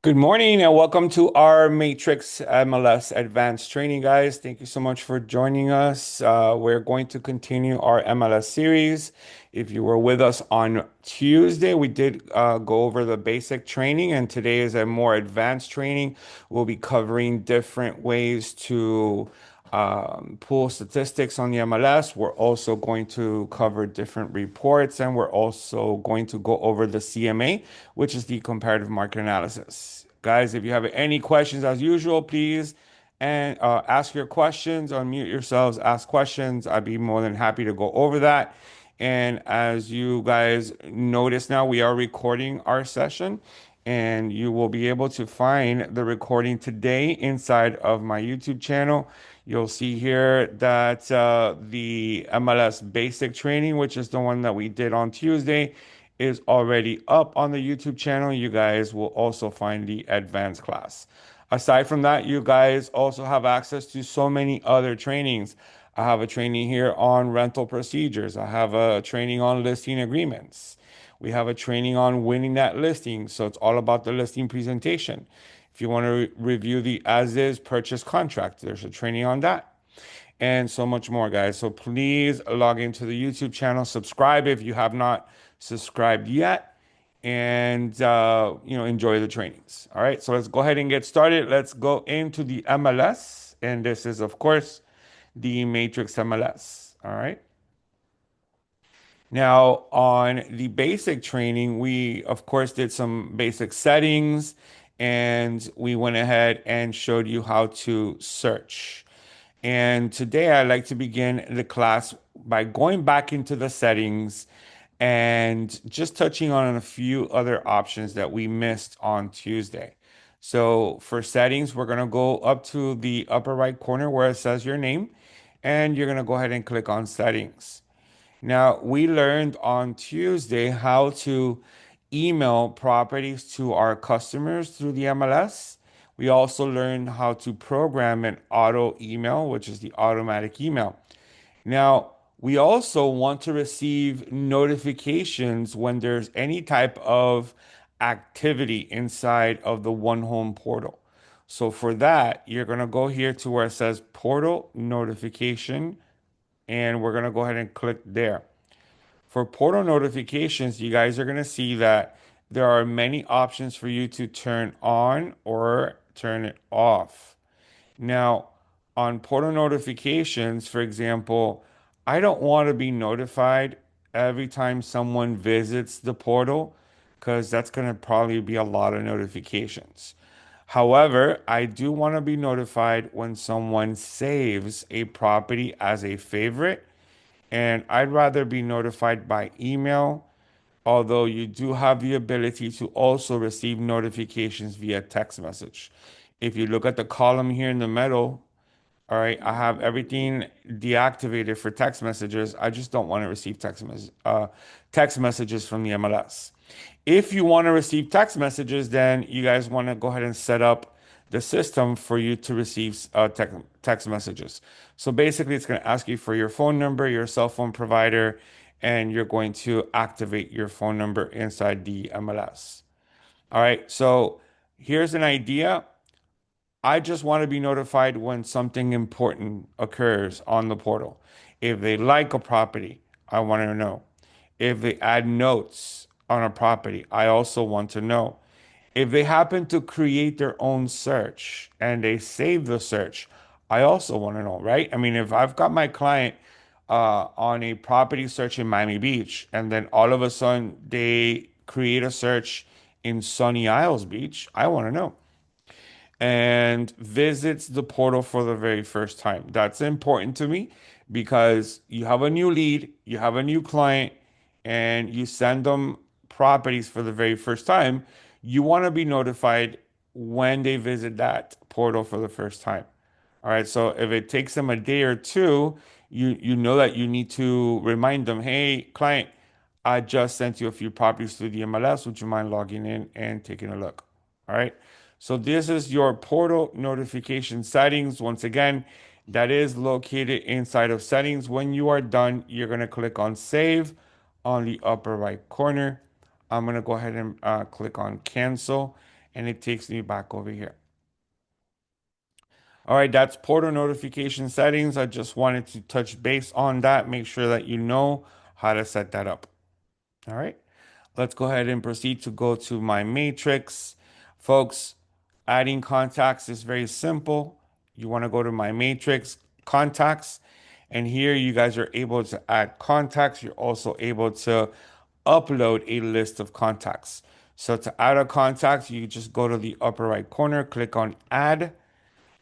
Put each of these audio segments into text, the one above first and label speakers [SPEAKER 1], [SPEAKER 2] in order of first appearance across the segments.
[SPEAKER 1] Good morning and welcome to our Matrix MLS Advanced Training, guys. Thank you so much for joining us. We're going to continue our MLS series. If you were with us on Tuesday, we did go over the basic training, and today is a more advanced training. We'll be covering different ways to pull statistics on the MLS. We're also going to cover different reports, and we're also going to go over the CMA, which is the comparative market analysis. Guys, if you have any questions, as usual, please and ask your questions, unmute yourselves, ask questions. I'd be more than happy to go over that. And as you guys notice now, we are recording our session, and you will be able to find the recording today inside of my YouTube channel. You'll see here that the MLS basic training, which is the one that we did on Tuesday, is already up on the YouTube channel. You guys will also find the advanced class. Aside from that, you guys also have access to so many other trainings. I have a training here on rental procedures. I have a training on listing agreements. We have a training on winning that listing. So it's all about the listing presentation. If you want to review the as is purchase contract, there's a training on that and so much more, guys. So please log into the YouTube channel, subscribe if you have not subscribed yet, and enjoy the trainings. All right, so let's go ahead and get started. Let's go into the MLS, and this is, of course, the Matrix MLS. All right. Now, on the basic training, we, of course, did some basic settings and we went ahead and showed you how to search. And today I'd like to begin the class by going back into the settings and just touching on a few other options that we missed on Tuesday. So for settings, we're going to go up to the upper right corner where it says your name, and you're going to go ahead and click on settings. Now, we learned on Tuesday how to email properties to our customers through the MLS. We also learned how to program an auto email, which is the automatic email. Now, we also want to receive notifications when there's any type of activity inside of the One Home portal. So for that, you're going to go here to where it says portal notification, and we're going to go ahead and click there. For portal notifications, you guys are going to see that there are many options for you to turn on or turn it off. Now, on portal notifications, for example, I don't want to be notified every time someone visits the portal because that's going to probably be a lot of notifications. However, I do want to be notified when someone saves a property as a favorite, and I'd rather be notified by email, although you do have the ability to also receive notifications via text message. If you look at the column here in the middle, all right, I have everything deactivated for text messages. I just don't want to receive text messages from the MLS. If you want to receive text messages, then you guys want to go ahead and set up the system for you to receive text messages. So basically, it's going to ask you for your phone number, your cell phone provider, and you're going to activate your phone number inside the MLS. All right, so here's an idea. I just want to be notified when something important occurs on the portal. If they like a property, I want to know. If they add notes on a property, I also want to know. If they happen to create their own search and they save the search, I also want to know, right? I mean, if I've got my client on a property search in Miami Beach and then all of a sudden they create a search in Sunny Isles Beach, I want to know and visits the portal for the very first time. That's important to me because you have a new lead, you have a new client, and you send them properties for the very first time. You want to be notified when they visit that portal for the first time. All right, so if it takes them a day or two, you know that you need to remind them, hey, client, I just sent you a few properties through the MLS. Would you mind logging in and taking a look? All right. So this is your portal notification settings. Once again, that is located inside of settings. When you are done, you're going to click on save on the upper right corner. I'm going to go ahead and click on cancel. and it takes me back over here. All right, that's portal notification settings. I just wanted to touch base on that, make sure that you know how to set that up. All right, let's go ahead and proceed to go to my matrix. Folks, adding contacts is very simple. You want to go to my matrix contacts, and here you guys are able to add contacts. You're also able to upload a list of contacts. So to add a contact, you just go to the upper right corner, click on add.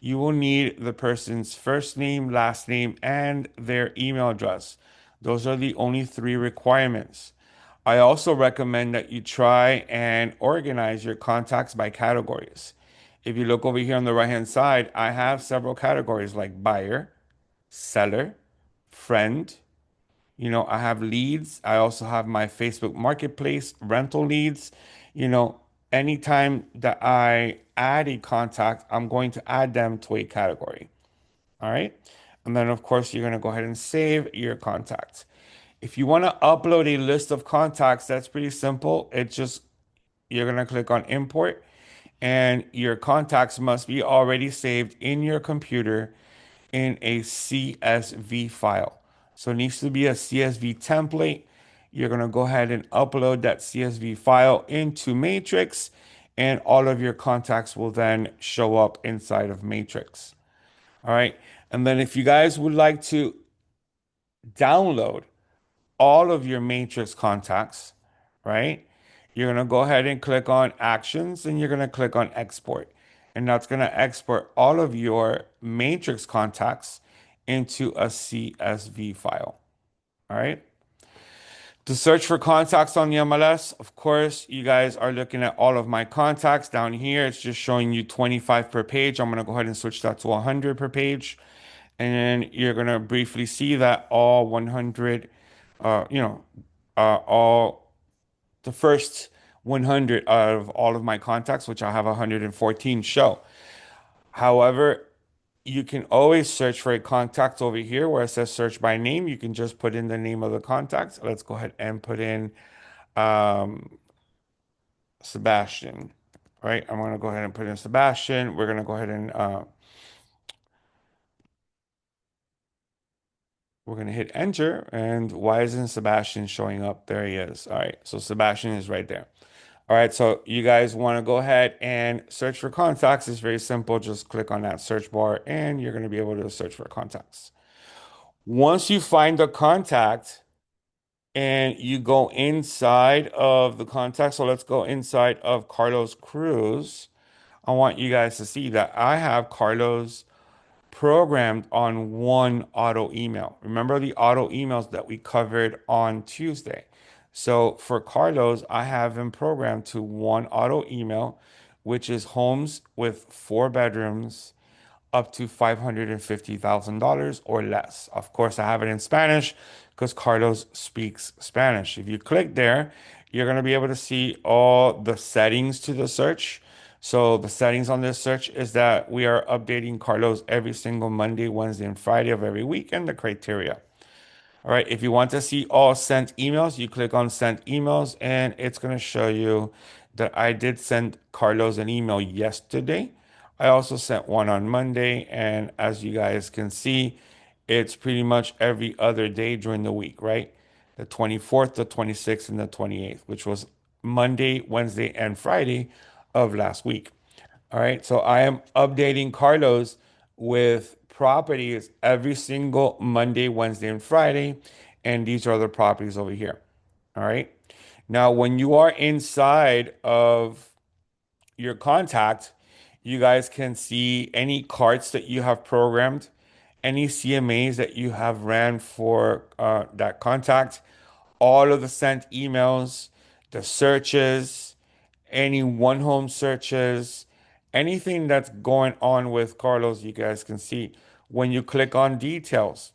[SPEAKER 1] You will need the person's first name, last name, and their email address. Those are the only three requirements. I also recommend that you try and organize your contacts by categories. If you look over here on the right-hand side, I have several categories like buyer, seller, friend. I have leads. I also have my Facebook Marketplace, rental leads. You know, anytime that I add a contact, I'm going to add them to a category. All right. And then, of course, you're going to go ahead and save your contacts. If you want to upload a list of contacts, that's pretty simple. It's just you're going to click on import, and your contacts must be already saved in your computer in a CSV file. So it needs to be a CSV template. You're going to go ahead and upload that CSV file into Matrix, and all of your contacts will then show up inside of Matrix. All right. And then if you guys would like to download all of your Matrix contacts, right? You're going to go ahead and click on Actions, and you're going to click on Export. And that's going to export all of your Matrix contacts into a CSV file. All right. To search for contacts on the MLS, of course, you guys are looking at all of my contacts down here. It's just showing you 25 per page. I'm going to go ahead and switch that to 100 per page. And then you're going to briefly see that all 100, uh, you know, all the first 100 of all of my contacts, which I have 114 show. However, you can always search for a contact over here where it says search by name. You can just put in the name of the contact. Let's go ahead and put in um, Sebastian, right? I'm going to go ahead and put in Sebastian. We're going to go ahead and we're going to hit enter. And why isn't Sebastian showing up? There he is. All right. So Sebastian is right there. All right. So you guys want to go ahead and search for contacts. It's very simple. Just click on that search bar and you're going to be able to search for contacts. Once you find the contact and you go inside of the contact, so let's go inside of Carlos Cruz. I want you guys to see that I have Carlos programmed on one auto email. Remember the auto emails that we covered on Tuesday. So for Carlos, I have him programmed to one auto email, which is homes with 4 bedrooms up to $550,000 or less. Of course, I have it in Spanish because Carlos speaks Spanish. If you click there, you're going to be able to see all the settings to the search. So the settings on this search is that we are updating Carlos every single Monday, Wednesday, and Friday of every week, and the criteria. All right, if you want to see all sent emails, you click on sent emails, and it's going to show you that I did send Carlos an email yesterday. I also sent one on Monday, and as you guys can see, it's pretty much every other day during the week, right? The 24th, the 26th, and the 28th, which was Monday, Wednesday, and Friday of last week. All right, so I am updating Carlos with properties every single Monday, Wednesday, and Friday, and these are the properties over here. All right. Now, when you are inside of your contact, you guys can see any carts that you have programmed, any CMAs that you have ran for that contact, all of the sent emails, the searches, any one home searches, anything that's going on with Carlos, you guys can see. When you click on details,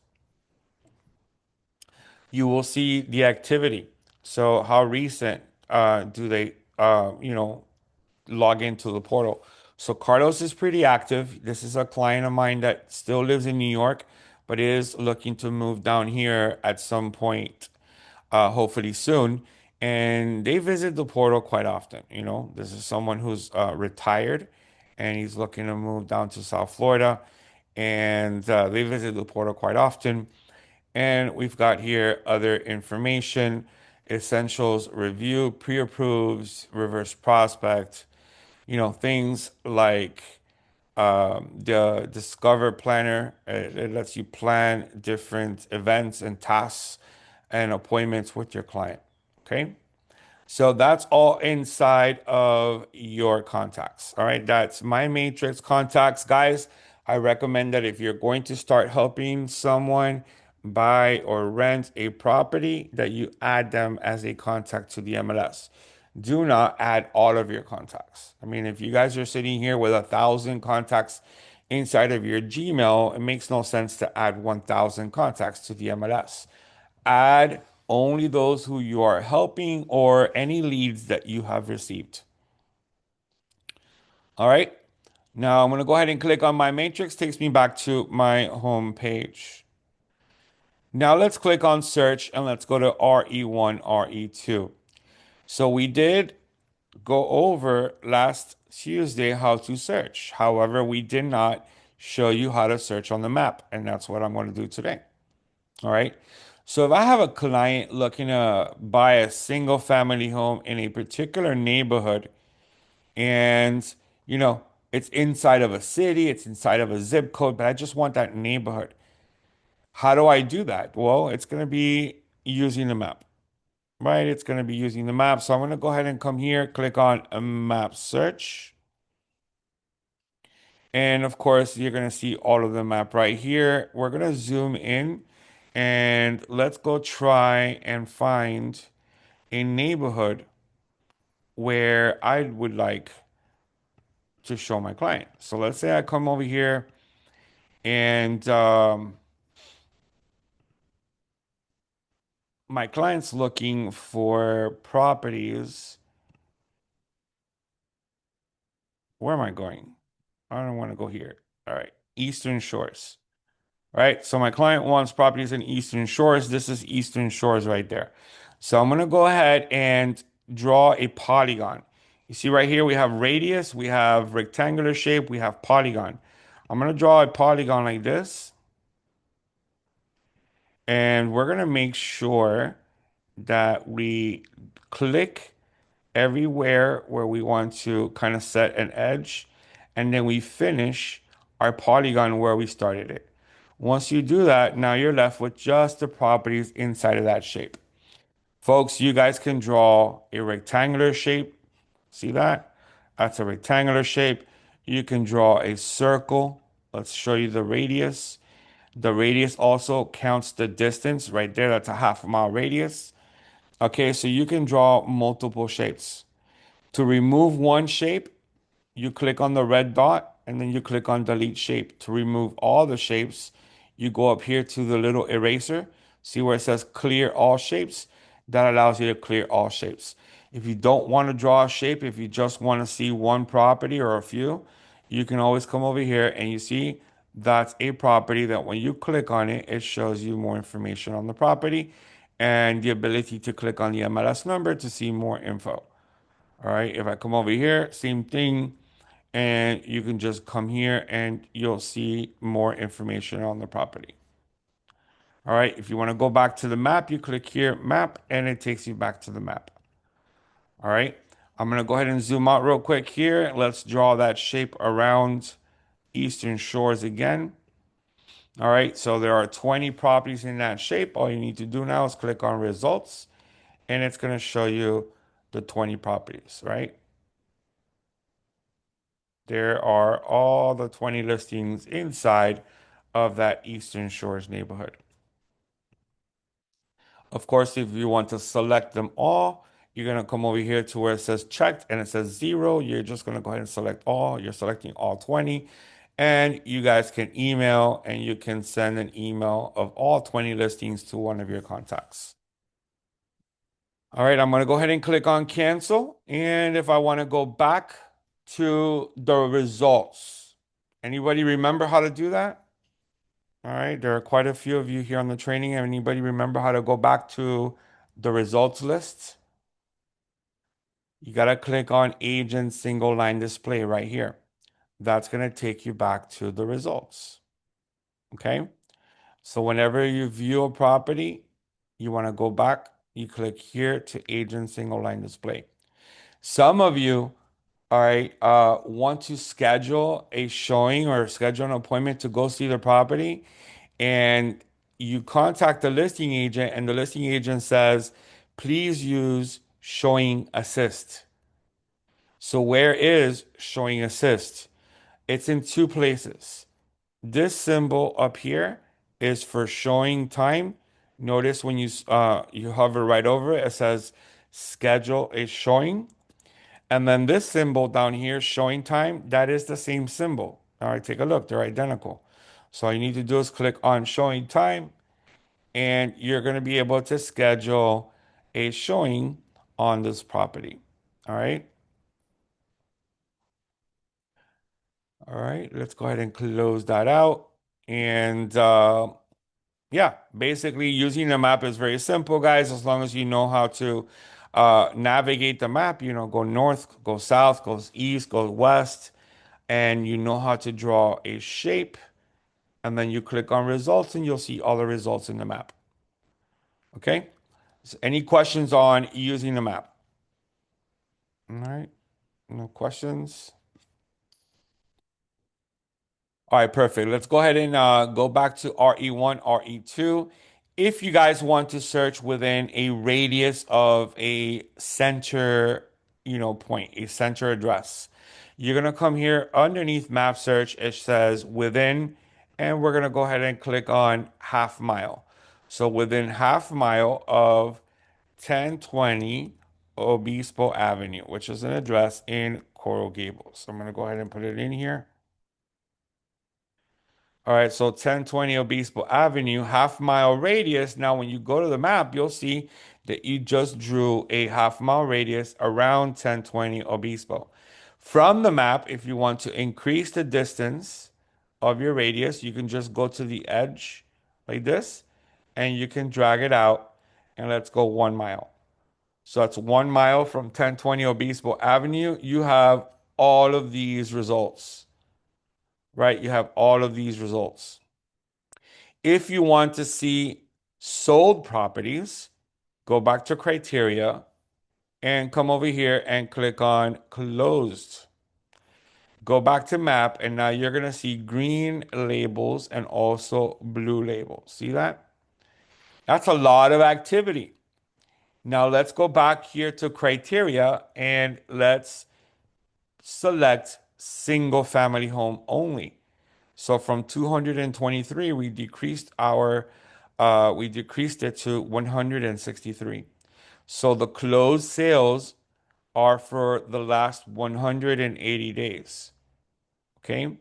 [SPEAKER 1] you will see the activity. So how recent do they, log into the portal? So Carlos is pretty active. This is a client of mine that still lives in New York, but is looking to move down here at some point, hopefully soon. and they visit the portal quite often. You know, this is someone who's retired and he's looking to move down to South Florida, and they visit the portal quite often. And we've got here other information, essentials review, pre-approves, reverse prospect, things like the Discover Planner. It lets you plan different events and tasks and appointments with your client. Okay. So that's all inside of your contacts. All right. That's my matrix contacts. Guys, I recommend that if you're going to start helping someone buy or rent a property, that you add them as a contact to the MLS. Do not add all of your contacts. I mean, if you guys are sitting here with 1,000 contacts inside of your Gmail, it makes no sense to add 1,000 contacts to the MLS. Add only those who you are helping or any leads that you have received. All right. Now I'm going to go ahead and click on my matrix. Takes me back to my home page. Now let's click on search and let's go to RE1, RE2. So we did go over last Tuesday how to search. However, we did not show you how to search on the map, and that's what I'm going to do today. All right. So if I have a client looking to buy a single family home in a particular neighborhood and, you know, it's inside of a city, it's inside of a zip code, but I just want that neighborhood. How do I do that? Well, it's going to be using the map, right? It's going to be using the map. So I'm going to go ahead and come here, click on a map search. And of course, you're going to see all of the map right here. We're going to zoom in and let's go try and find a neighborhood where I would like to show my client. So let's say I come over here and my client's looking for properties. Where am I going? I don't want to go here. All right. Eastern Shores. All right. So my client wants properties in Eastern Shores. This is Eastern Shores right there. So I'm going to go ahead and draw a polygon. You see right here, we have radius, we have rectangular shape, we have polygon. I'm going to draw a polygon like this. And we're going to make sure that we click everywhere where we want to kind of set an edge. And then we finish our polygon where we started it. Once you do that, now you're left with just the properties inside of that shape. Folks, you guys can draw a rectangular shape. See that? That's a rectangular shape. You can draw a circle. Let's show you the radius. The radius also counts the distance right there. That's a half mile radius. Okay, so you can draw multiple shapes. To remove one shape, you click on the red dot and then you click on delete shape. To remove all the shapes, you go up here to the little eraser. See where it says clear all shapes? That allows you to clear all shapes. If you don't want to draw a shape, if you just want to see one property or a few, you can always come over here and you see that's a property that when you click on it, it shows you more information on the property and the ability to click on the MLS number to see more info. All right, if I come over here, same thing, and you can just come here and you'll see more information on the property. All right, if you want to go back to the map, you click here, map, and it takes you back to the map. All right, I'm going to go ahead and zoom out real quick here. Let's draw that shape around Eastern Shores again. All right, so there are 20 properties in that shape. All you need to do now is click on results, and it's going to show you the 20 properties, right? There are all the 20 listings inside of that Eastern Shores neighborhood. Of course, if you want to select them all, you're going to come over here to where it says checked and it says 0. You're just going to go ahead and select all. You're selecting all 20. And you guys can email and you can send an email of all 20 listings to one of your contacts. All right, I'm going to go ahead and click on cancel. And if I want to go back to the results, anybody remember how to do that? All right, there are quite a few of you here on the training. Anybody remember how to go back to the results list? You got to click on agent single line display right here. That's going to take you back to the results. Okay. So whenever you view a property, you want to go back, you click here to agent single line display. Some of you, all right, want to schedule a showing or schedule an appointment to go see the property, and you contact the listing agent, and the listing agent says, please use showing assist. So where is showing assist? It's in two places. This symbol up here is for showing time. Notice when you hover right over it, it says schedule a showing. And then this symbol down here, showing time, that is the same symbol. All right, take a look. They're identical. So all you need to do is click on showing time, and you're going to be able to schedule a showing on this property. All right. All right. Let's go ahead and close that out. And yeah, basically using the map is very simple, guys. As long as you know how to navigate the map, go north, go south, go east, go west, and you know how to draw a shape. And then you click on results and you'll see all the results in the map. Okay? So any questions on using the map? All right. No questions. All right, perfect. Let's go ahead and go back to RE1, RE2. If you guys want to search within a radius of a center, point, a center address, you're going to come here underneath map search. It says within, and we're going to go ahead and click on half mile. So within half mile of 1020 Obispo Avenue, which is an address in Coral Gables. So I'm going to go ahead and put it in here. All right, so 1020 Obispo Avenue, half mile radius. Now, when you go to the map, you'll see that you just drew a half mile radius around 1020 Obispo. From the map, if you want to increase the distance of your radius, you can just go to the edge like this, and you can drag it out, and let's go 1 mile. So that's 1 mile from 1020 Obispo Avenue. You have all of these results, right? You have all of these results. If you want to see sold properties, go back to criteria and come over here and click on closed. Go back to map, and now you're going to see green labels and also blue labels. See that? That's a lot of activity. Now let's go back here to criteria and let's select single family home only. So from 223, we decreased it to 163. So the closed sales are for the last 180 days. Okay.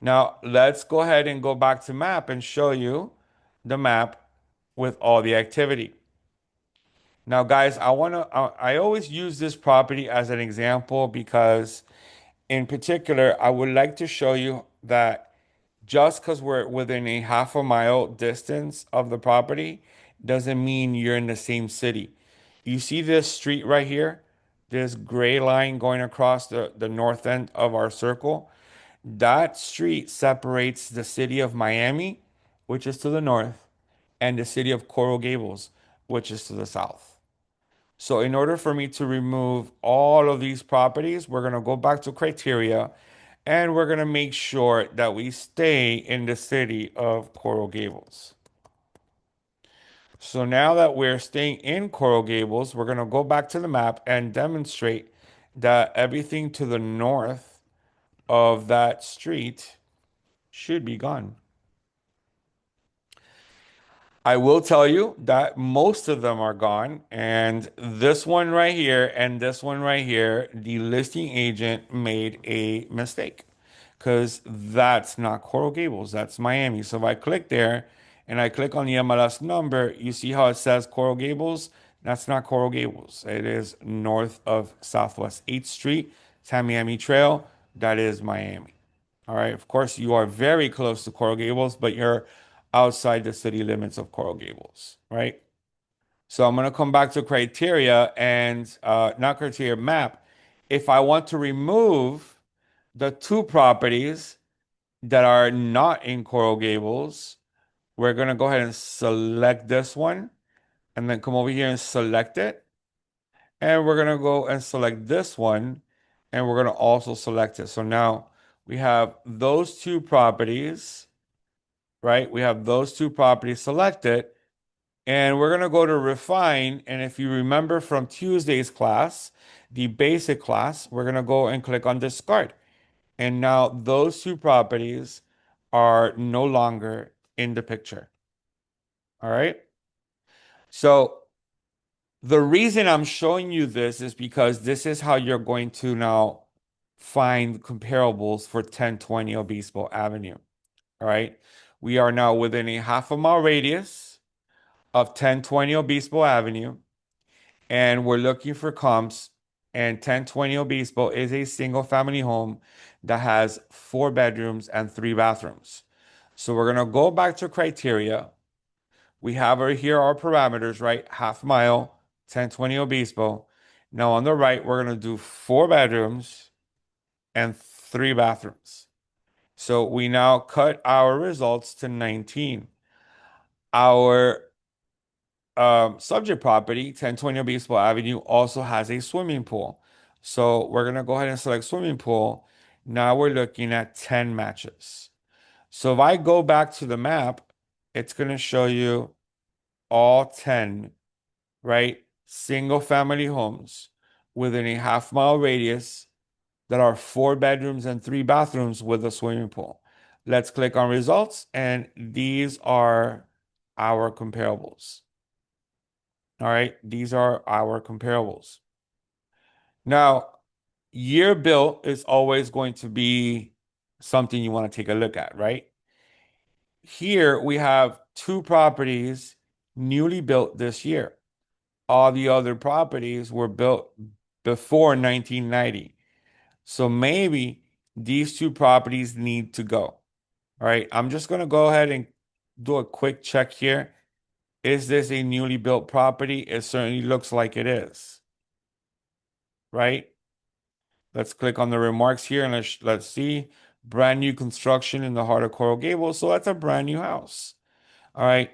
[SPEAKER 1] Now let's go ahead and go back to map and show you the map with all the activity. Now, guys, I always use this property as an example because in particular, I would like to show you that just because we're within a half a mile distance of the property doesn't mean you're in the same city. You see this street right here? This gray line going across the north end of our circle. That street separates the city of Miami, which is to the north, and the city of Coral Gables, which is to the south. So in order for me to remove all of these properties, we're going to go back to criteria and we're going to make sure that we stay in the city of Coral Gables. So now that we're staying in Coral Gables, we're going to go back to the map and demonstrate that everything to the north of that street should be gone. I will tell you that most of them are gone. And this one right here and this one right here, the listing agent made a mistake because that's not Coral Gables, that's Miami. So if I click there and I click on the MLS number, you see how it says Coral Gables? That's not Coral Gables. It is north of Southwest 8th Street, Tamiami Trail. That is Miami. All right. Of course, you are very close to Coral Gables, but you're outside the city limits of Coral Gables, right? So I'm going to come back to criteria and not criteria map, If I want to remove the two properties that are not in Coral Gables, we're going to go ahead and select this one and then come over here and select it. And we're going to go and select this one and we're going to also select it. So now we have those two properties, right? We have those two properties selected and we're going to go to refine. And if you remember from Tuesday's class, the basic class, we're going to go and click on discard. And now those two properties are no longer in the picture. All right. So the reason I'm showing you this is because this is how you're going to now find comparables for 1020 Obispo Avenue. All right. We are now within a half a mile radius of 1020 Obispo Avenue, and we're looking for comps. And 1020 Obispo is a single family home that has 4 bedrooms and 3 bathrooms. So we're going to go back to criteria. We have right here our parameters, right? Half mile, 1020 Obispo. Now on the right, we're going to do 4 bedrooms and 3 bathrooms. So we now cut our results to 19. Our subject property, 1020 Obispo Avenue, also has a swimming pool. So we're going to go ahead and select swimming pool. Now we're looking at 10 matches. So if I go back to the map, it's going to show you all 10, right? Single family homes within a half mile radius that are 4 bedrooms and 3 bathrooms with a swimming pool. Let's click on results, and these are our comparables. All right, these are our comparables. Now, year built is always going to be something you want to take a look at, right? Here we have two properties newly built this year. All the other properties were built before 1990. So maybe these two properties need to go. All right, I'm just going to go ahead and do a quick check here. Is this a newly built property? It certainly looks like it is, right? Let's click on the remarks here and let's see. Brand new construction in the heart of Coral Gables. So that's a brand new house. All right.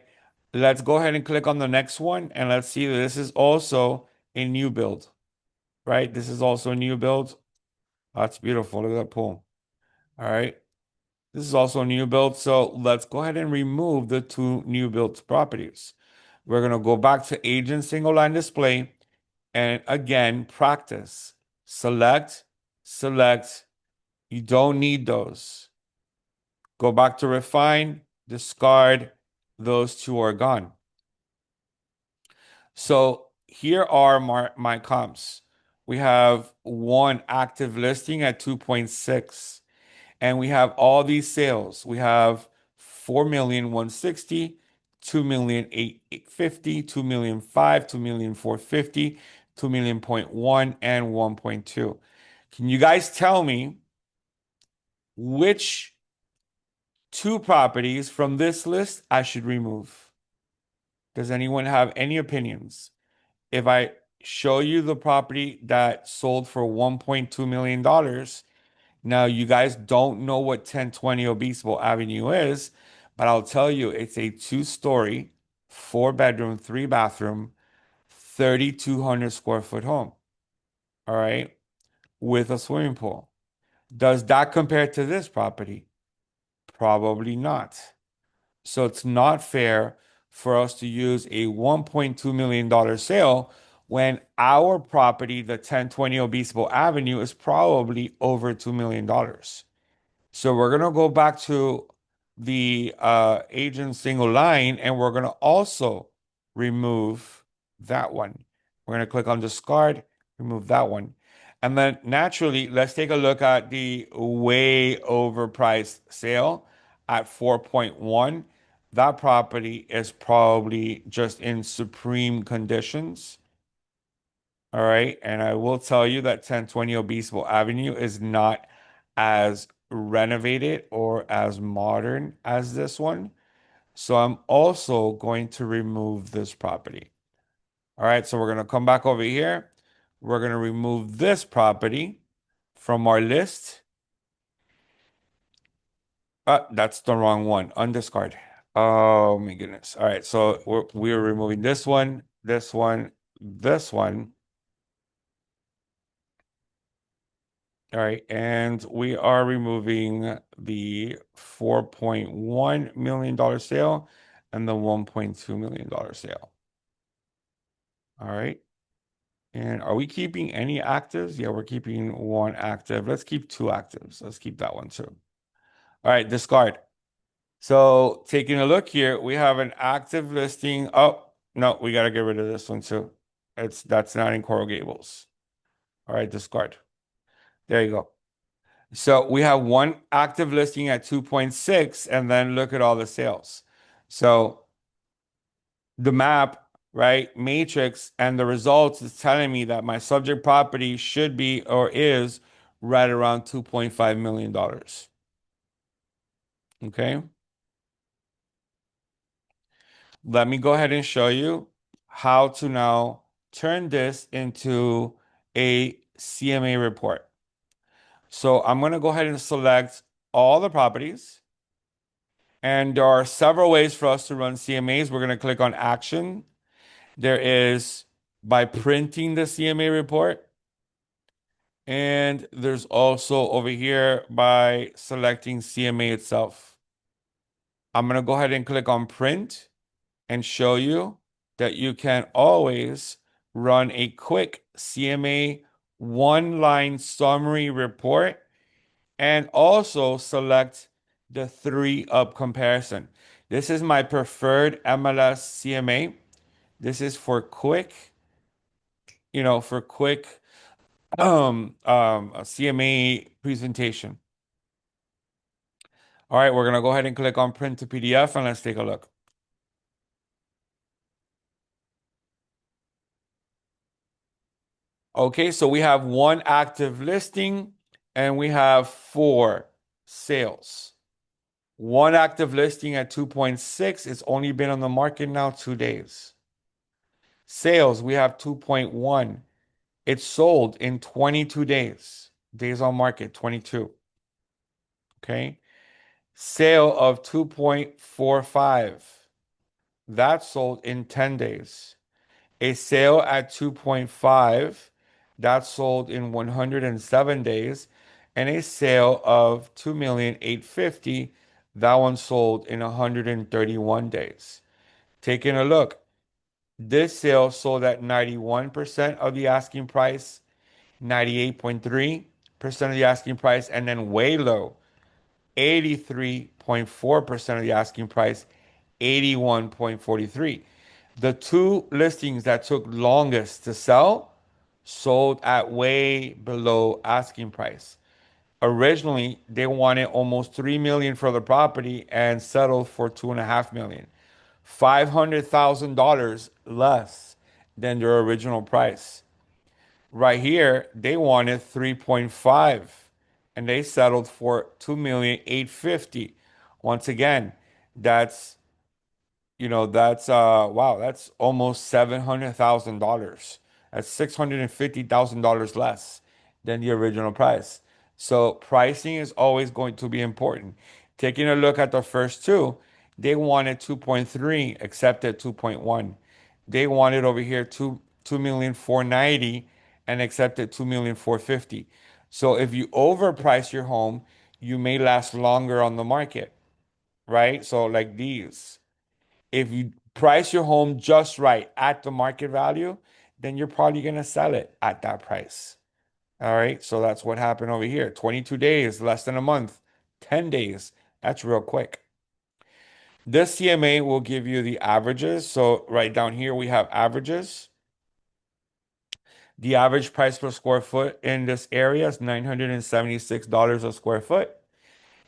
[SPEAKER 1] Let's go ahead and click on the next one and let's see that this is also a new build, right? This is also a new build. That's beautiful. Look at that pool. All right. This is also a new build. So let's go ahead and remove the two new built properties. We're going to go back to agent single line display and again, practice. Select, select. You don't need those. Go back to refine, discard. Those two are gone. So here are my comps. We have one active listing at 2.6, and we have all these sales. We have 4,160,000, 2,850,000, 2,005,000, 2,450,000, 2,000,000.1, and 1.2. Can you guys tell me which two properties from this list I should remove? Does anyone have any opinions? If I show you the property that sold for $1.2 million, now you guys don't know what 1020 Obispo Avenue is, but I'll tell you it's a 2-story, 4 bedroom, 3 bathroom, 3,200 square foot home. All right, with a swimming pool. Does that compare to this property? Probably not. So it's not fair for us to use a $1.2 million sale when our property, the 1020 Obispo Avenue, is probably over $2 million. So we're going to go back to the agent single line and we're going to also remove that one. We're going to click on discard, remove that one. And then naturally, let's take a look at the way overpriced sale at 4.1. That property is probably just in supreme conditions. All right. And I will tell you that 1020 Obispo Avenue is not as renovated or as modern as this one. So I'm also going to remove this property. All right. So we're going to come back over here. We're going to remove this property from our list. That's the wrong one. Undiscard. Oh my goodness. All right. So we're removing this one, this one, this one. All right. And we are removing the $4.1 million sale and the $1.2 million sale. All right. And are we keeping any actives? Yeah, we're keeping one active. Let's keep two actives. Let's keep that one too. All right, discard. So taking a look here, we have an active listing. Oh, no, we got to get rid of this one too. That's not in Coral Gables. All right, discard. There you go. So we have one active listing at 2.6, and then look at all the sales. So the map, right, matrix, and the results is telling me that my subject property should be or is right around $2.5 million. Okay. Let me go ahead and show you how to now turn this into a CMA report. So I'm going to go ahead and select all the properties. And there are several ways for us to run CMAs. We're going to click on action. There is by printing the CMA report. And there's also over here by selecting CMA itself. I'm going to go ahead and click on print and show you that you can always run a quick CMA one-line summary report and also select the three-up comparison. This is my preferred MLS CMA. This is for quick, for quick CMA presentation. All right, we're gonna go ahead and click on print to PDF and let's take a look. Okay, so we have one active listing and we have four sales. One active listing at 2.6. It's only been on the market now 2 days. Sales, we have 2.1. It's sold in 22 days. Days on market, 22. Okay. Sale of 2.45. That sold in 10 days. A sale at 2.5 that sold in 107 days, and a sale of 2,850,000 that one sold in 131 days. Taking a look, this sale sold at 91% of the asking price, 98.3% of the asking price, and then way low, 83.4% of the asking price, 81.43. The two listings that took longest to sell sold at way below asking price. Originally, they wanted almost 3 million for the property and settled for 2.5 million. $500,000 less than their original price. Right here, they wanted 3.5 and they settled for 2,850,000. Once again, that's that's wow, that's almost $700,000. That's $650,000 less than the original price. So pricing is always going to be important. Taking a look at the first two, they wanted 2.3, accepted 2.1. They wanted over here 2,490,000 and accepted 2,450,000. So if you overprice your home, you may last longer on the market, right? So like these. If you price your home just right at the market value, then you're probably going to sell it at that price. All right. So that's what happened over here. 22 days, less than a month, 10 days. That's real quick. This CMA will give you the averages. So right down here, we have averages. The average price per square foot in this area is $976 a square foot.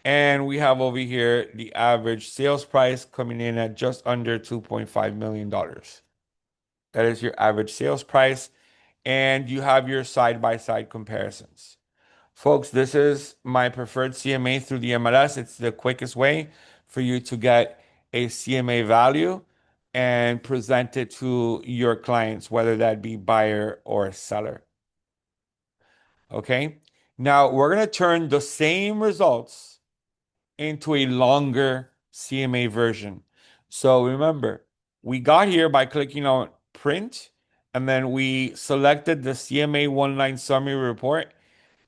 [SPEAKER 1] And we have over here the average sales price coming in at just under $2.5 million. That is your average sales price. And you have your side-by-side comparisons. Folks, this is my preferred CMA through the MLS. It's the quickest way for you to get a CMA value and present it to your clients, whether that be buyer or seller. Okay. Now we're going to turn the same results into a longer CMA version. So remember, we got here by clicking on print, and then we selected the CMA one line summary report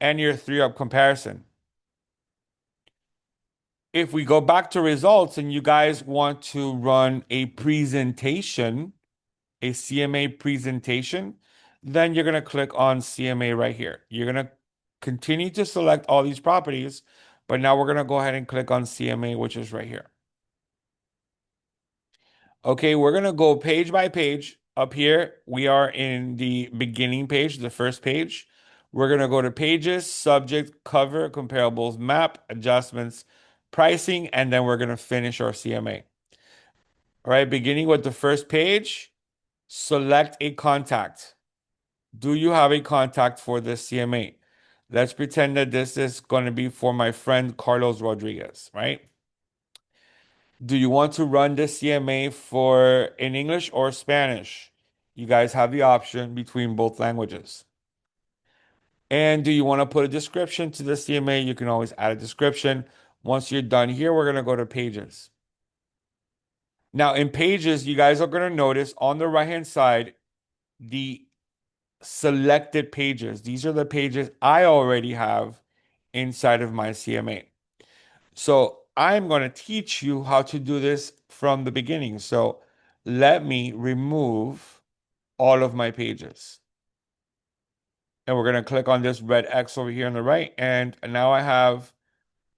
[SPEAKER 1] and your 3-up comparison. If we go back to results and you guys want to run a presentation, a CMA presentation, then you're going to click on CMA right here. You're going to continue to select all these properties, but now we're going to go ahead and click on CMA, which is right here. Okay, we're going to go page by page. Up here, we are in the beginning page, the first page. We're going to go to pages, subject, cover, comparables, map, adjustments, pricing, and then we're going to finish our CMA. All right, beginning with the first page, select a contact. Do you have a contact for this CMA? Let's pretend that this is going to be for my friend Carlos Rodriguez, right? Do you want to run the CMA for in English or Spanish? You guys have the option between both languages. And do you want to put a description to the CMA? You can always add a description. Once you're done here, we're going to go to pages. Now, in pages, you guys are going to notice on the right-hand side, the selected pages. These are the pages I already have inside of my CMA. So I'm going to teach you how to do this from the beginning. So let me remove all of my pages. And we're going to click on this red X over here on the right. And now I have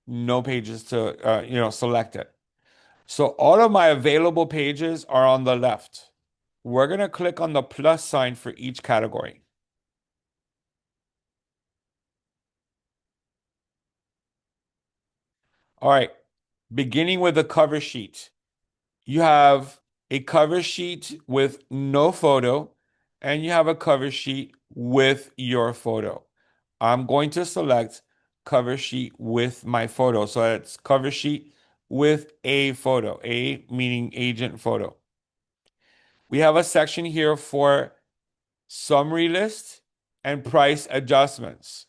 [SPEAKER 1] no pages to, select it. So all of my available pages are on the left. We're going to click on the plus sign for each category. All right. Beginning with the cover sheet. You have a cover sheet with no photo, and you have a cover sheet with your photo. I'm going to select cover sheet with my photo. So it's cover sheet with a photo, a meaning agent photo. We have a section here for summary list and price adjustments.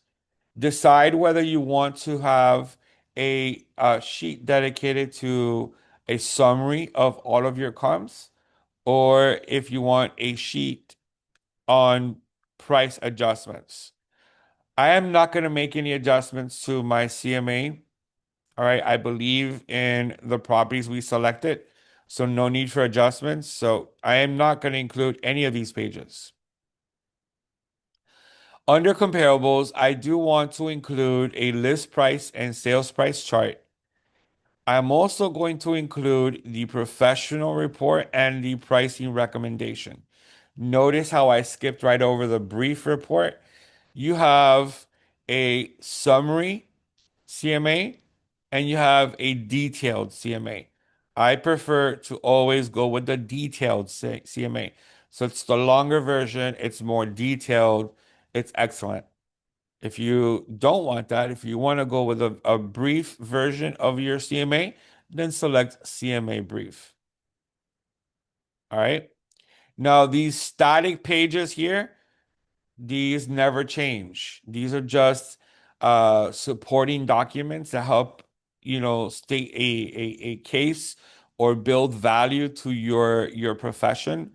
[SPEAKER 1] Decide whether you want to have a sheet dedicated to a summary of all of your comps, or if you want a sheet on price adjustments. I am not going to make any adjustments to my CMA. All right, I believe in the properties we selected, so no need for adjustments. So I am not going to include any of these pages. Under comparables, I do want to include a list price and sales price chart. I'm also going to include the professional report and the pricing recommendation. Notice how I skipped right over the brief report. You have a summary CMA and you have a detailed CMA. I prefer to always go with the detailed CMA. So it's the longer version, it's more detailed, it's excellent. If you don't want that, if you want to go with a brief version of your CMA, then select CMA brief. All right. Now, these static pages here, these never change. These are just supporting documents that help, state a case or build value to your profession,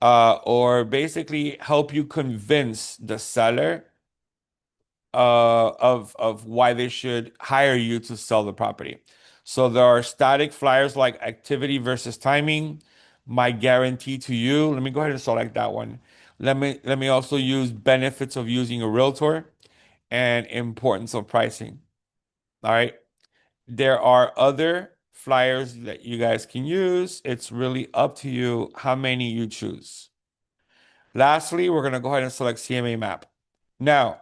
[SPEAKER 1] or basically help you convince the seller of why they should hire you to sell the property. So there are static flyers like activity versus timing, my guarantee to you. Let me go ahead and select that one. Let me also use benefits of using a realtor and importance of pricing. All right. There are other flyers that you guys can use. It's really up to you how many you choose. Lastly, we're going to go ahead and select CMA map. Now,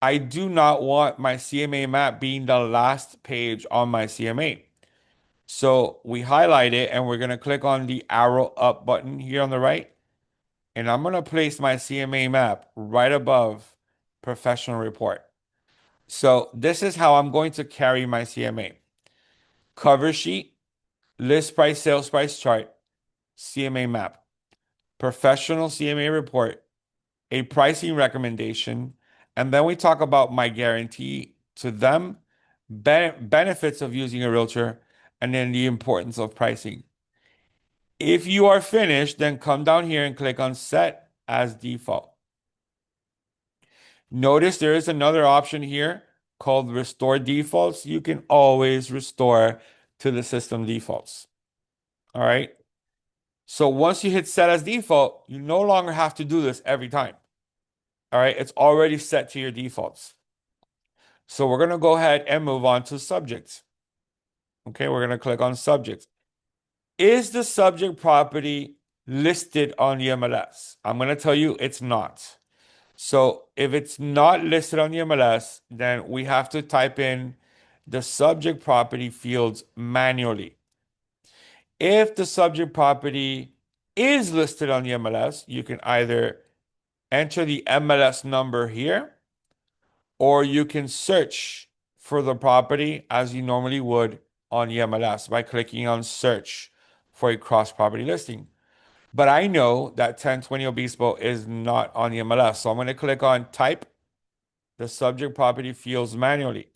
[SPEAKER 1] I do not want my CMA map being the last page on my CMA. So we highlight it and we're going to click on the arrow up button here on the right. And I'm going to place my CMA map right above professional report. So this is how I'm going to carry my CMA. Cover sheet, list price, sales price chart, CMA map, professional CMA report, a pricing recommendation, And then we talk about my guarantee to them, benefits of using a realtor, and then the importance of pricing. If you are finished, then come down here and click on Set as Default. Notice there is another option here called Restore Defaults. You can always restore to the system defaults. All right. So once you hit Set as Default, you no longer have to do this every time. All right. It's already set to your defaults. So we're going to go ahead and move on to subjects. Okay. We're going to click on Subjects. Is the subject property listed on the MLS? I'm going to tell you it's not. So if it's not listed on the MLS, then we have to type in the subject property fields manually. If the subject property is listed on the MLS, you can either enter the MLS number here, or you can search for the property as you normally would on the MLS by clicking on search for a cross property listing. But I know that 1020 Obispo is not on the MLS. So I'm going to click on type the subject property fields manually.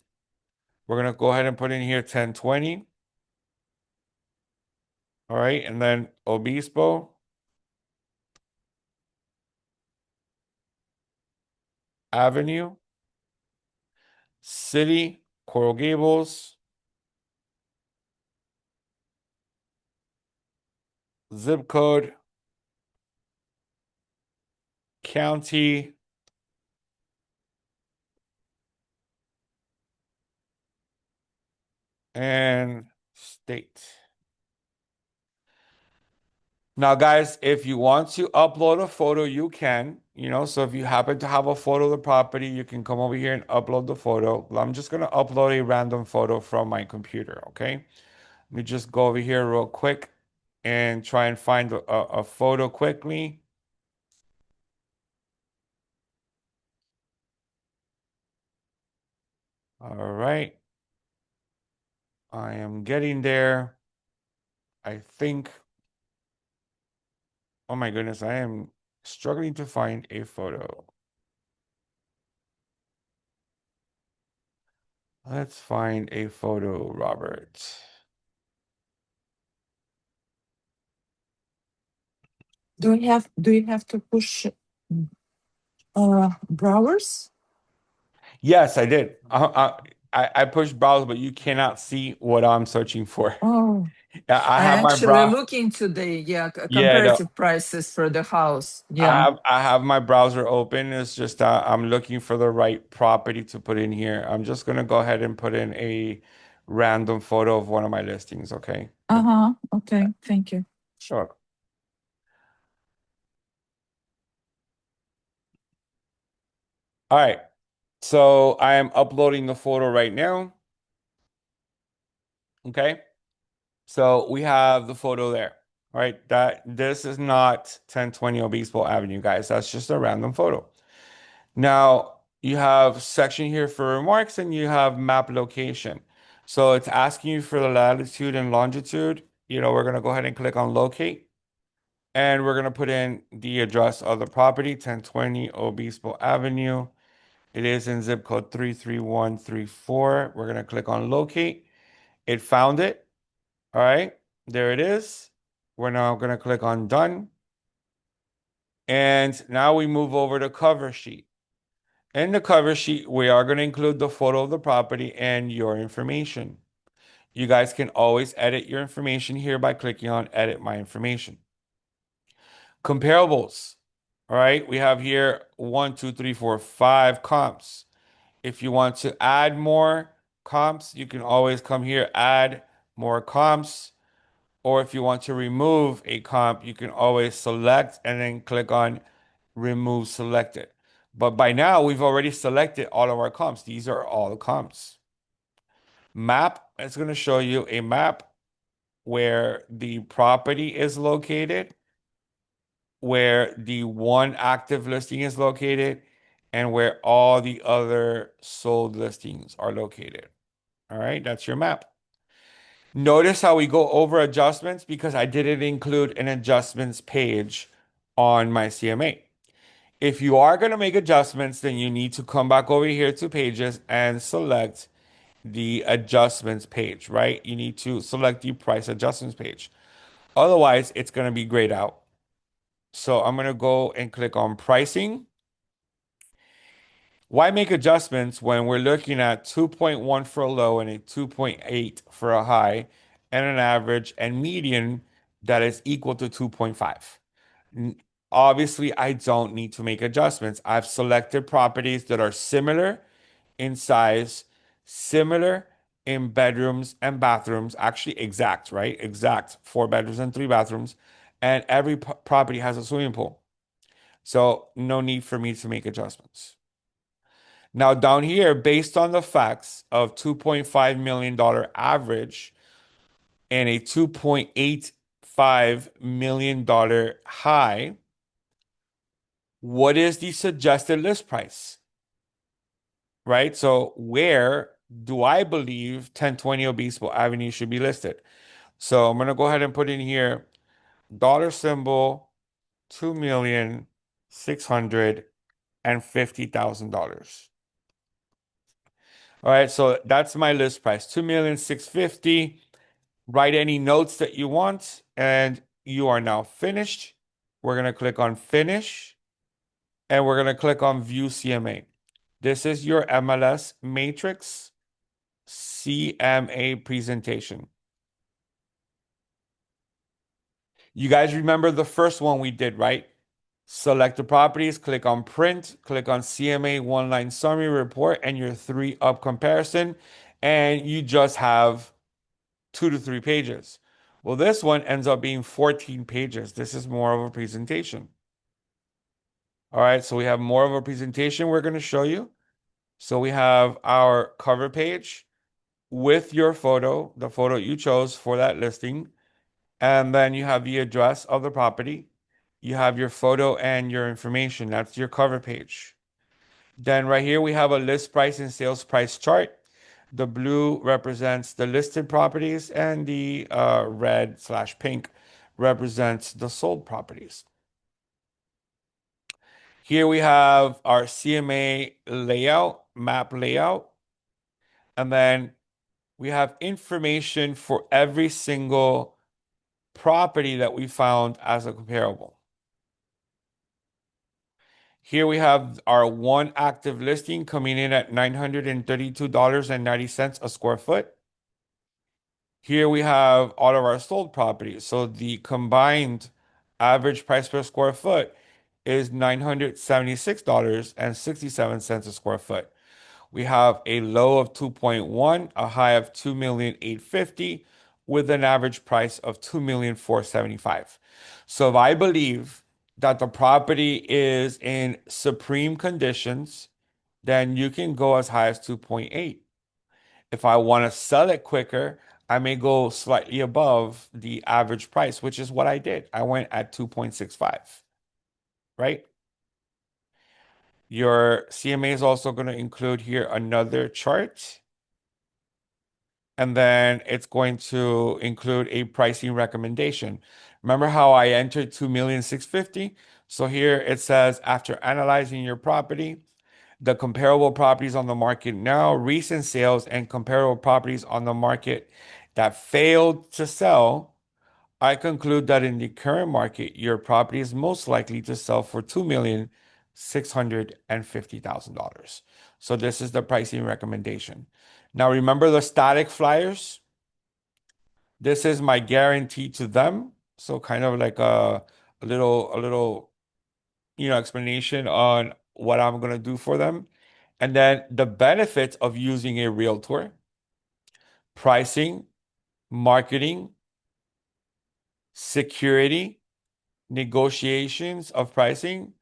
[SPEAKER 1] We're going to go ahead and put in here 1020. All right. And then Obispo Avenue, City, Coral Gables, zip code, county, and state. Now, guys, if you want to upload a photo, you can, so if you happen to have a photo of the property, you can come over here and upload the photo. I'm just going to upload a random photo from my computer, okay? Let me just go over here real quick and try and find a photo quickly. All right. I am getting there. I think, oh my goodness, I am struggling to find a photo. Let's find a photo, Robert.
[SPEAKER 2] Do you have to push browsers?
[SPEAKER 1] Yes, I did. I pushed browse, but you cannot see what I'm searching for.
[SPEAKER 2] Oh,
[SPEAKER 1] I
[SPEAKER 2] I
[SPEAKER 1] have my
[SPEAKER 2] actually
[SPEAKER 1] brow.
[SPEAKER 2] looking today, yeah,
[SPEAKER 1] Yeah, no,
[SPEAKER 2] comparative prices for the house. Yeah.
[SPEAKER 1] I have my browser open. It's just I'm looking for the right property to put in here. I'm just gonna go ahead and put in a random photo of one of my listings, okay?
[SPEAKER 2] Uh-huh. Okay, thank you.
[SPEAKER 1] Sure. All right. So I am uploading the photo right now. Okay. So we have the photo there. All right. This is not 1020 Obispo Avenue, guys. That's just a random photo. Now you have section here for remarks and you have map location. So it's asking you for the latitude and longitude. We're going to go ahead and click on locate. And we're going to put in the address of the property, 1020 Obispo Avenue. It is in zip code 33134. We're going to click on locate. It found it. All right. There it is. We're now going to click on done. And now we move over to cover sheet. In the cover sheet, we are going to include the photo of the property and your information. You guys can always edit your information here by clicking on edit my information. Comparables. All right. We have here 1, 2, 3, 4, 5 comps. If you want to add more comps, you can always come here, add more comps. Or if you want to remove a comp, you can always select and then click on remove selected. But by now, we've already selected all of our comps. These are all the comps. Map is going to show you a map where the property is located, where the one active listing is located, and where all the other sold listings are located. All right, that's your map. Notice how we go over adjustments because I didn't include an adjustments page on my CMA. If you are going to make adjustments, then you need to come back over here to pages and select the adjustments page, right? You need to select the price adjustments page. Otherwise, it's going to be grayed out. So I'm going to go and click on pricing. Why make adjustments when we're looking at 2.1 for a low and a 2.8 for a high and an average and median that is equal to 2.5? N- Obviously, I don't need to make adjustments. I've selected properties that are similar in size, similar in bedrooms and bathrooms, actually exact, right? Exact 4 bedrooms and 3 bathrooms. And every property has a swimming pool. So no need for me to make adjustments. Now, down here, based on the facts of $2.5 million average and a $2.85 million high, what is the suggested list price? Right? So, where do I believe 1020 Obispo Avenue should be listed? So, I'm going to go ahead and put in here dollar symbol $2,650,000. All right, so that's my list price, 2,650,000. Write any notes that you want, and you are now finished. We're going to click on finish, and we're going to click on view CMA. This is your MLS Matrix CMA presentation. You guys remember the first one we did, right? Select the properties, click on print, click on CMA one line summary report, and your 3-up comparison, and you just have 2 to 3 pages. Well, this one ends up being 14 pages. This is more of a presentation. All right, so we have more of a presentation we're going to show you. So we have our cover page with your photo, the photo you chose for that listing. And then you have the address of the property. You have your photo and your information. That's your cover page. Then right here we have a list price and sales price chart. The blue represents the listed properties and the red/pink represents the sold properties. Here we have our CMA layout, map layout, and then we have information for every single property that we found as a comparable. Here we have our one active listing coming in at $932.90 a square foot. Here we have all of our sold properties. So the combined average price per square foot is $976.67 a square foot. We have a low of 2.1, a high of 2,850,000 with an average price of 2,475,000. So if I believe that the property is in supreme conditions, then you can go as high as 2.8. If I want to sell it quicker, I may go slightly above the average price, which is what I did. I went at 2.65, right? Your CMA is also going to include here another chart, and then it's going to include a pricing recommendation. Remember how I entered 2,650,000? So here it says, after analyzing your property, the comparable properties on the market now, recent sales, and comparable properties on the market that failed to sell, I conclude that in the current market, your property is most likely to sell for $2,650,000. So this is the pricing recommendation. Now remember the static flyers? This is my guarantee to them. So kind of like a little, explanation on what I'm gonna do for them. And then the benefits of using a realtor, pricing, marketing, security, negotiations of pricing,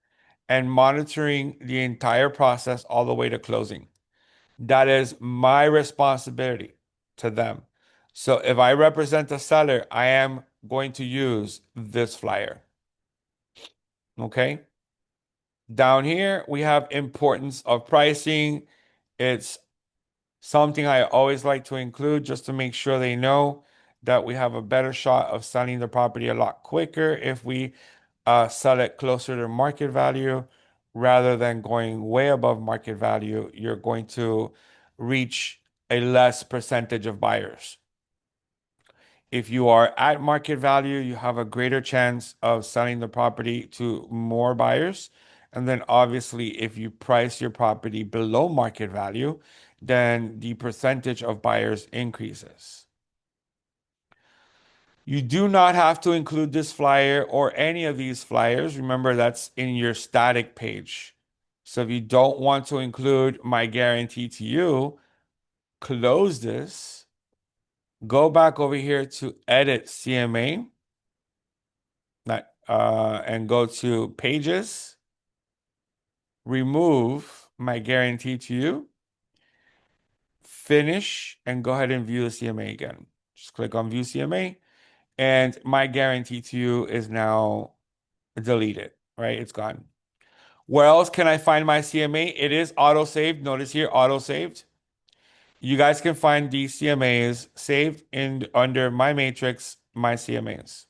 [SPEAKER 1] and monitoring the entire process all the way to closing. That is my responsibility to them. So if I represent the seller, I am going to use this flyer. Okay. Down here, we have importance of pricing. It's something I always like to include just to make sure they know that we have a better shot of selling the property a lot quicker if we sell it closer to market value. rather than going way above market value, you're going to reach a less percentage of buyers. If you are at market value, you have a greater chance of selling the property to more buyers. And then obviously, if you price your property below market value, then the percentage of buyers increases. You do not have to include this flyer or any of these flyers. Remember, that's in your static page. So if you don't want to include my guarantee to you, close this, go back over here to edit CMA, and go to pages, remove my guarantee to you, finish, and go ahead and view the CMA again. Just click on view CMA, and my guarantee to you is now deleted, right? It's gone. Where else can I find my CMA? It is auto saved. Notice here, auto saved. You guys can find these CMAs saved in under my matrix, my CMAs.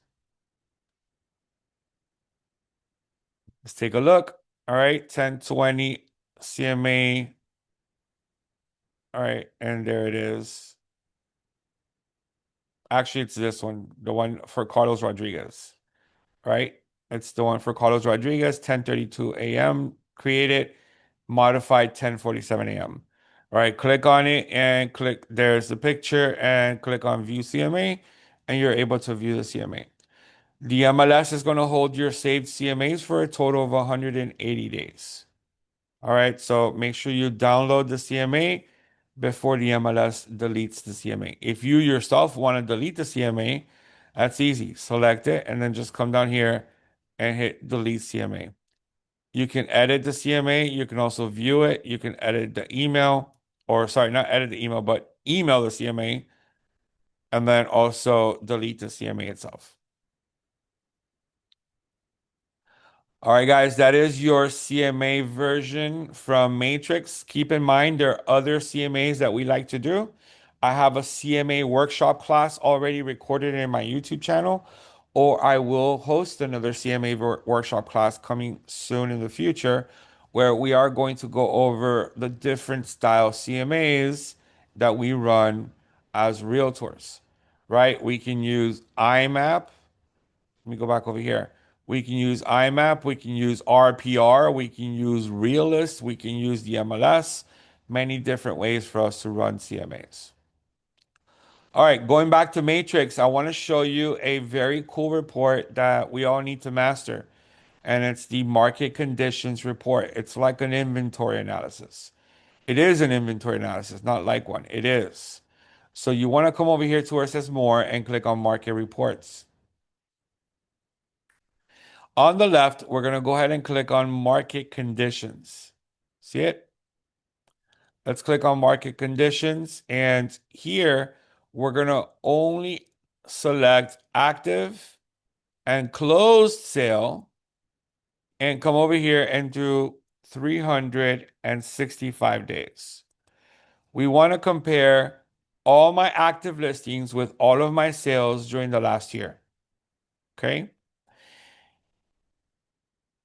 [SPEAKER 1] Let's take a look. All right, 1020 CMA. All right, and there it is. Actually, it's this one, the one for Carlos Rodriguez, right? It's the one for Carlos Rodriguez, 10:32 a.m. created, modified 10:47 a.m. All right, click on it and click, there's the picture and click on view CMA and you're able to view the CMA. The MLS is going to hold your saved CMAs for a total of 180 days. All right, so make sure you download the CMA before the MLS deletes the CMA. If you yourself want to delete the CMA, that's easy. Select it and then just come down here and hit delete CMA. You can edit the CMA. You can also view it. You can edit the email, or sorry, not edit the email, but email the CMA and then also delete the CMA itself. All right, guys, that is your CMA version from Matrix. Keep in mind, there are other CMAs that we like to do. I have a CMA workshop class already recorded in my YouTube channel, or I will host another CMA workshop class coming soon in the future, where we are going to go over the different style CMAs that we run as realtors, right? We can use IMAP. Let me go back over here. We can use IMAP, we can use RPR, we can use Realist, we can use the MLS, many different ways for us to run CMAs. All right, going back to Matrix, I want to show you a very cool report that we all need to master, and it's the market conditions report. It's like an inventory analysis. It is an inventory analysis, not like one. It is. So you want to come over here to where it says more and click on market reports. On the left, we're going to go ahead and click on market conditions. See it? Let's click on market conditions. And here, we're going to only select active and closed sale and come over here and do 365 days. We want to compare all my active listings with all of my sales during the last year. Okay?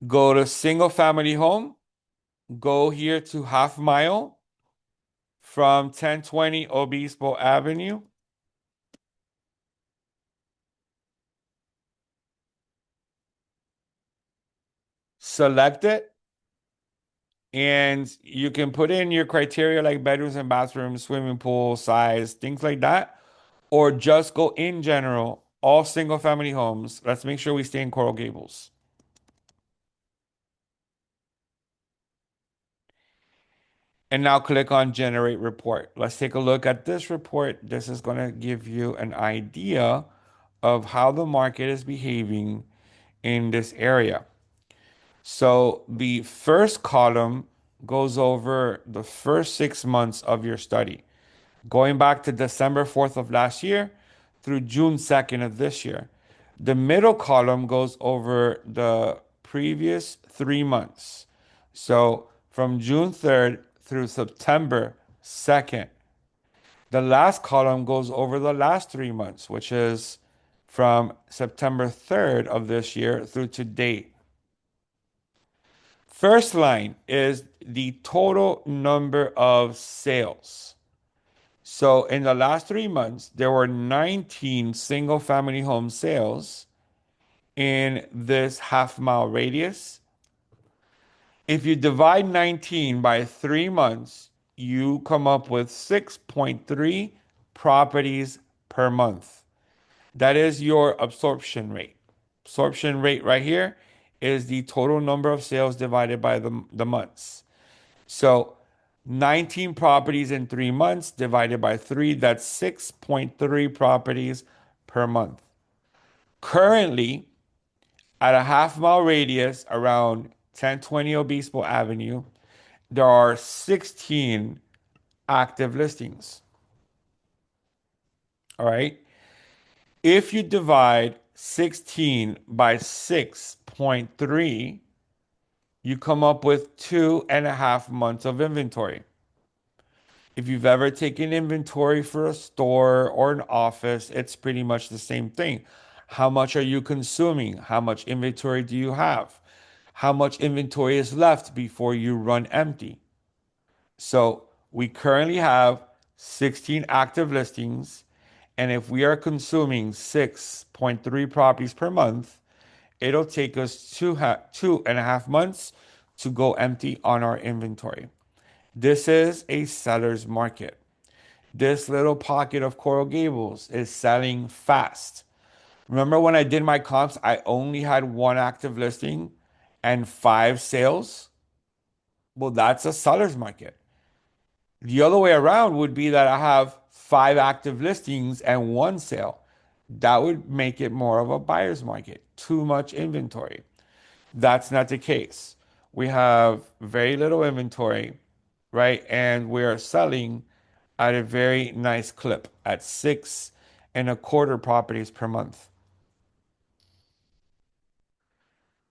[SPEAKER 1] Go to single family home. Go here to half mile from 1020 Obispo Avenue. Select it, and you can put in your criteria like bedrooms and bathrooms, swimming pool size, things like that, or just go in general, all single family homes. Let's make sure we stay in Coral Gables. And now click on generate report. Let's take a look at this report. This is going to give you an idea of how the market is behaving in this area. So the first column goes over the first 6 months of your study, going back to December 4th of last year through June 2nd of this year. The middle column goes over the previous 3 months. So from June 3rd through September 2nd. The last column goes over the last 3 months, which is from September 3rd of this year through to date. First line is the total number of sales. So in the last 3 months, there were 19 single family home sales in this half mile radius. If you divide 19 by 3 months, you come up with 6.3 properties per month. That is your absorption rate. Absorption rate right here is the total number of sales divided by the months. So 19 properties in 3 months divided by three, that's 6.3 properties per month. Currently, at a half mile radius around 1020 Obispo Avenue, there are 16 active listings. All right. If you divide 16 by 6.3, you come up with 2.5 months of inventory. If you've ever taken inventory for a store or an office, it's pretty much the same thing. How much are you consuming? How much inventory do you have? How much inventory is left before you run empty? So we currently have 16 active listings, and if we are consuming 6.3 properties per month, it'll take us 2.5 months to go empty on our inventory. This is a seller's market. This little pocket of Coral Gables is selling fast. Remember when I did my comps, I only had one active listing and five sales? Well, that's a seller's market. The other way around would be that I have five active listings and one sale. That would make it more of a buyer's market. Too much inventory. That's not the case. We have very little inventory, right? And we're selling at a very nice clip at 6.25 properties per month.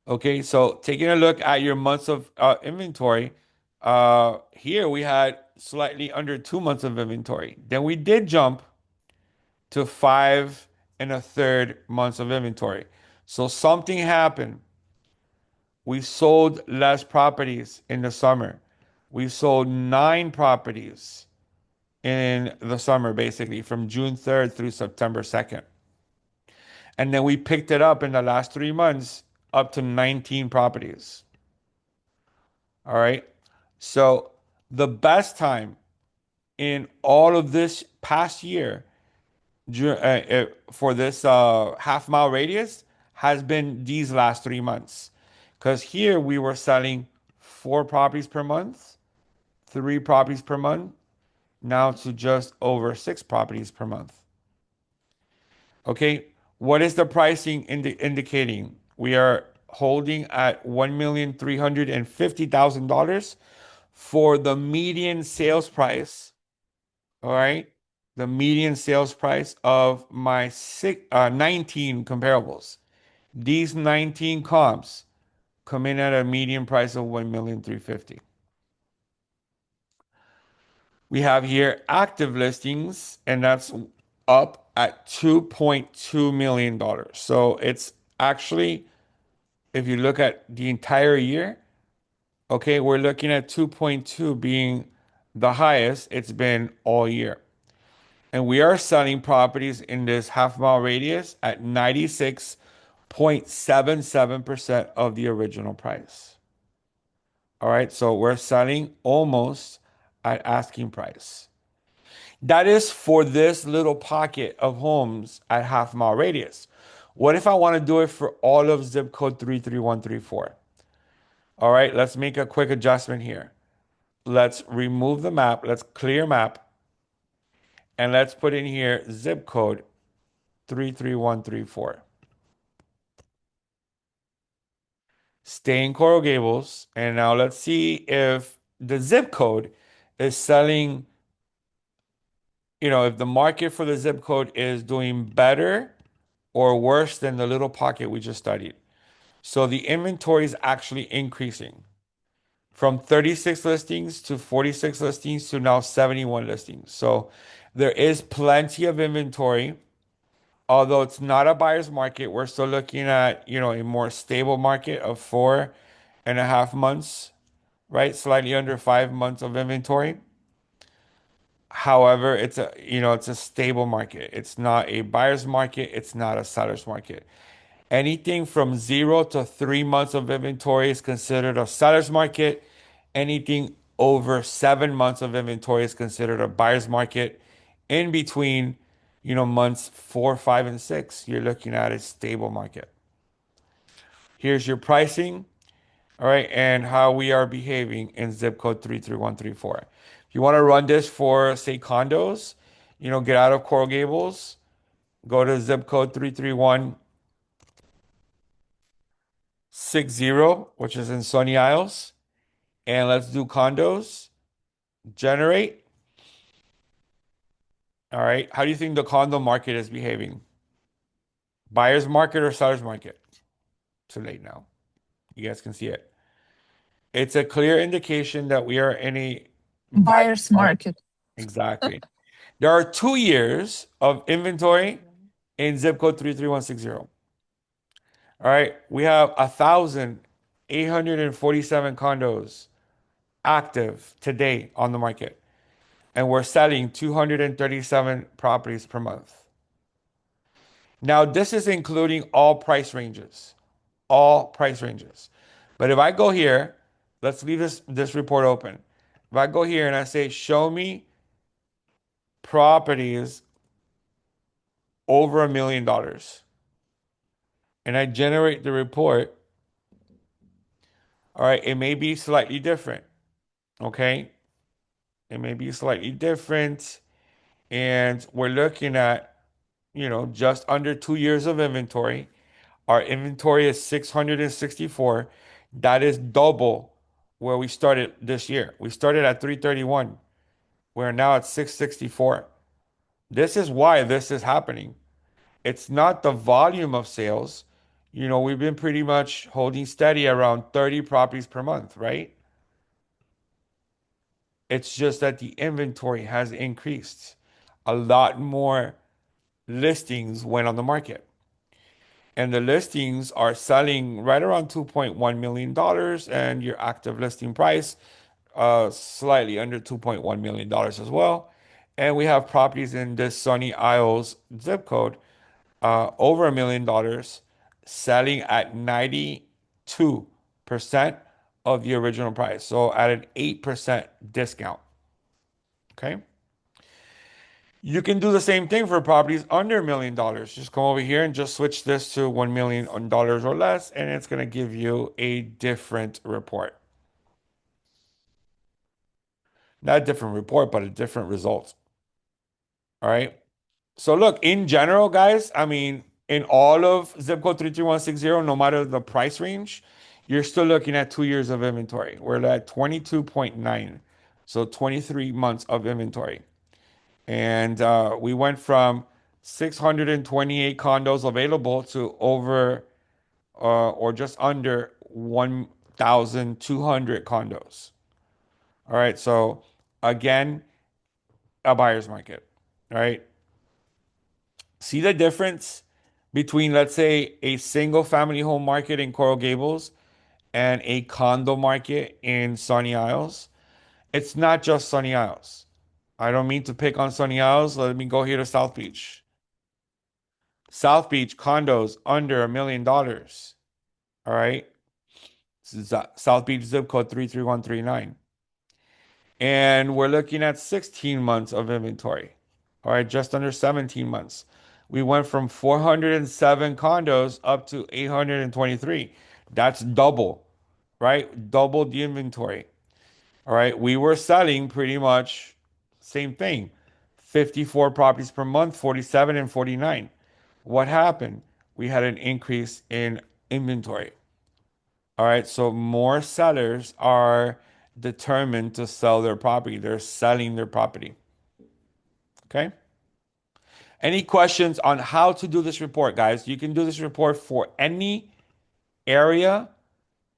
[SPEAKER 1] Okay, so taking a look at your months of inventory, here we had slightly under 2 months of inventory. Then we did jump to 5.33 months of inventory. So something happened. We sold less properties in the summer. We sold nine properties in the summer, basically from June 3rd through September 2nd. And then we picked it up in the last 3 months up to 19 properties. All right. So the best time in all of this past year for this half mile radius has been these last 3 months. Because here we were selling four properties per month, three properties per month, now to just over six properties per month. Okay, what is the pricing indicating? We are holding at $1,350,000 for the median sales price. All right, the median sales price of my 19 comparables. These 19 comps come in at a median price of $1,350,000. We have here active listings, and that's up at $2.2 million. So it's actually, if you look at the entire year, okay, we're looking at 2.2 being the highest it's been all year. And we are selling properties in this half mile radius at 96.77% of the original price. All right, so we're selling almost at asking price. That is for this little pocket of homes at half mile radius. What if I want to do it for all of zip code 33134? All right, let's make a quick adjustment here. Let's remove the map. Let's clear map. And let's put in here zip code 33134. Stay in Coral Gables. And now let's see if the zip code is selling, if the market for the zip code is doing better or worse than the little pocket we just studied. So the inventory is actually increasing from 36 listings to 46 listings to now 71 listings. So there is plenty of inventory. Although it's not a buyer's market, we're still looking at, a more stable market of and a half months, right? Slightly under 5 months of inventory. However, it's a stable market. It's not a buyer's market. It's not a seller's market. Anything from 0 to 3 months of inventory is considered a seller's market. Anything over 7 months of inventory is considered a buyer's market. In between, months 4, 5, and 6, you're looking at a stable market. Here's your pricing, all right, and how we are behaving in zip code 33134. If you want to run this for, say, condos, get out of Coral Gables, go to zip code 33160, which is in Sunny Isles, and let's do condos. Generate. All right. How do you think the condo market is behaving? Buyer's market or seller's market? Too late now. You guys can see it. It's a clear indication that we are in a buyer's
[SPEAKER 2] Buyer's
[SPEAKER 1] market.
[SPEAKER 2] market.
[SPEAKER 1] Exactly. There are 2 years of inventory in zip code 33160. All right. We have 1,847 condos active today on the market, and we're selling 237 properties per month. Now, this is including all price ranges, all price ranges. But if I go here, let's leave this report open. If I go here and I say, show me properties over $1 million, and I generate the report, all right, it may be slightly different. Okay. It may be slightly different. And we're looking at, just under 2 years of inventory. Our inventory is 664. That is double where we started this year. We started at 331. We're now at 664. This is why this is happening. It's not the volume of sales. We've been pretty much holding steady around 30 properties per month, right? It's just that the inventory has increased. A lot more listings went on the market. And the listings are selling right around $2.1 million, and your active listing price slightly under $2.1 million as well. And we have properties in this Sunny Isles zip code over $1 million, selling at 92% of the original price. So at an 8% discount. Okay. You can do the same thing for properties under $1 million. Just come over here and just switch this to $1 million or less, and it's going to give you a different report. Not a different report, but a different result. All right. So look, in general, guys, I mean, in all of zip code 33160, no matter the price range, you're still looking at 2 years of inventory. We're at 22.9. So 23 months of inventory. And we went from 628 condos available to over or just under 1,200 condos. All right. So again, a buyer's market. All right. See the difference between, let's say, a single family home market in Coral Gables and a condo market in Sunny Isles? It's not just Sunny Isles. I don't mean to pick on Sunny Isles. Let me go here to South Beach. South Beach condos under $1 million. All right. South Beach zip code 33139. And we're looking at 16 months of inventory. All right, just under 17 months. We went from 407 condos up to 823. That's double, right? Double the inventory. All right. We were selling pretty much same thing. 54 properties per month, 47 and 49. What happened? We had an increase in inventory. All right, so more sellers are determined to sell their property. They're selling their property. Okay. Any questions on how to do this report, guys? You can do this report for any area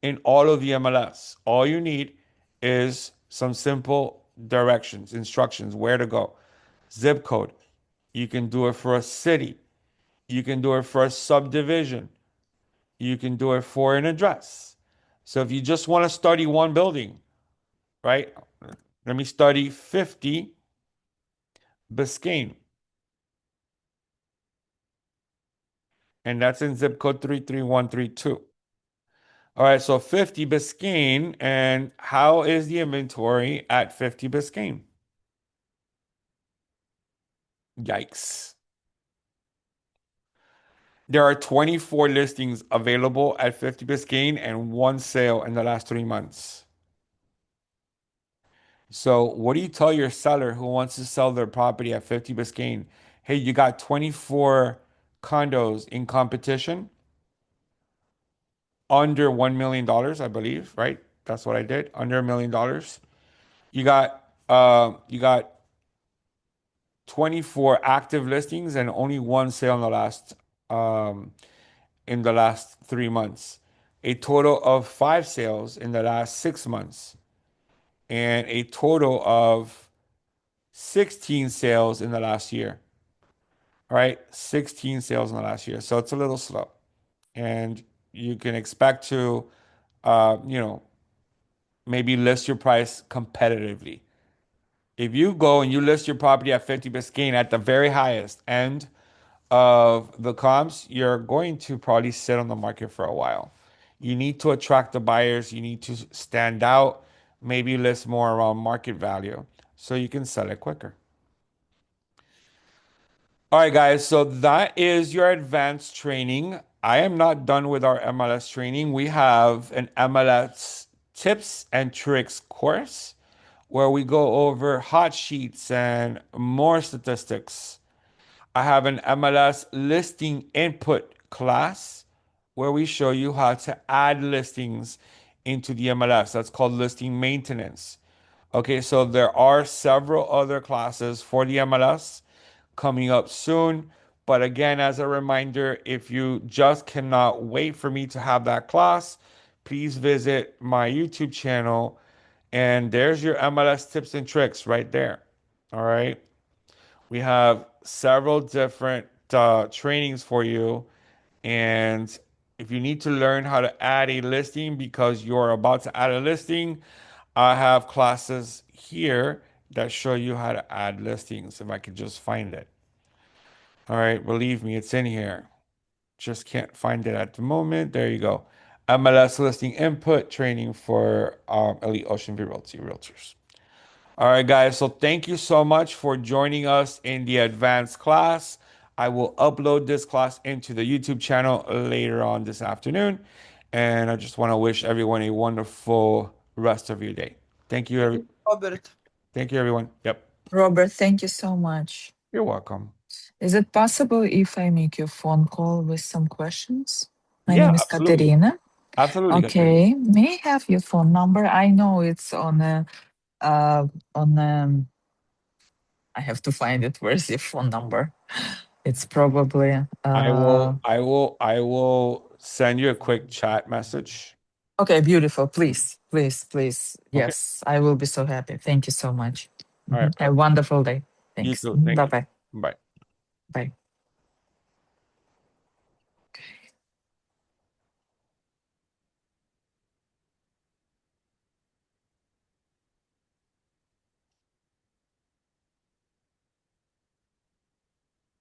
[SPEAKER 1] in all of the MLS. All you need is some simple directions, instructions, where to go. Zip code. You can do it for a city. You can do it for a subdivision. You can do it for an address. So if you just want to study one building, right? Let me study 50 Biscayne. And that's in zip code 33132. All right, so 50 Biscayne. And how is the inventory at 50 Biscayne? Yikes. There are 24 listings available at 50 Biscayne and one sale in the last 3 months. So, what do you tell your seller who wants to sell their property at 50 Biscayne? Hey, you got 24 condos in competition under $1 million, I believe, right? That's what I did, under $1 million. You got 24 active listings and only one sale um in the last 3 months. A total of five sales in the last 6 months, and a total of 16 sales in the last year. All right, 16 sales in the last year. So it's a little slow. And you can expect to you know, maybe list your price competitively. If you go and you list your property at 50 Biscayne at the very highest end of the comps, you're going to probably sit on the market for a while. You need to attract the buyers. You need to stand out, maybe list more around market value so you can sell it quicker. All right, guys, so that is your advanced training. I am not done with our MLS training. We have an MLS tips and tricks course where we go over hot sheets and more statistics. I have an MLS listing input class where we show you how to add listings into the MLS. That's called listing maintenance. Okay, so there are several other classes for the MLS coming up soon. But again, as a reminder, if you just cannot wait for me to have that class, please visit my YouTube channel. And there's your MLS tips and tricks right there. All right. We have several different trainings for you. And if you need to learn how to add a listing because you're about to add a listing, I have classes here that show you how to add listings if I could just find it. All right, believe me, it's in here. Just can't find it at the moment. There you go. MLS listing input training for Elite Ocean View Realty Realtors. All right, guys. So thank you so much for joining us in the advanced class. I will upload this class into the YouTube channel later on this afternoon. And I just want to wish everyone a wonderful rest of your day. Thank you,
[SPEAKER 2] Robert.
[SPEAKER 1] thank you, everyone. Yep.
[SPEAKER 2] Robert, thank you so much.
[SPEAKER 1] You're welcome.
[SPEAKER 2] Is it possible if I make you a phone call with some questions? My
[SPEAKER 1] Yeah,
[SPEAKER 2] name is
[SPEAKER 1] absolutely.
[SPEAKER 2] Katerina.
[SPEAKER 1] Absolutely, Katrina.
[SPEAKER 2] Okay, may I have your phone number? I know it's uh on I have to find it. Where's your phone number? It's probably
[SPEAKER 1] I will send you a quick chat message.
[SPEAKER 2] okay, beautiful. Please, please, please.
[SPEAKER 1] Okay.
[SPEAKER 2] Yes, I will be so happy. Thank you so much.
[SPEAKER 1] All right,
[SPEAKER 2] Have a
[SPEAKER 1] perfect.
[SPEAKER 2] wonderful day.
[SPEAKER 1] You
[SPEAKER 2] Thanks.
[SPEAKER 1] too. Thank
[SPEAKER 2] Bye
[SPEAKER 1] you.
[SPEAKER 2] bye.
[SPEAKER 1] Bye.
[SPEAKER 2] Bye.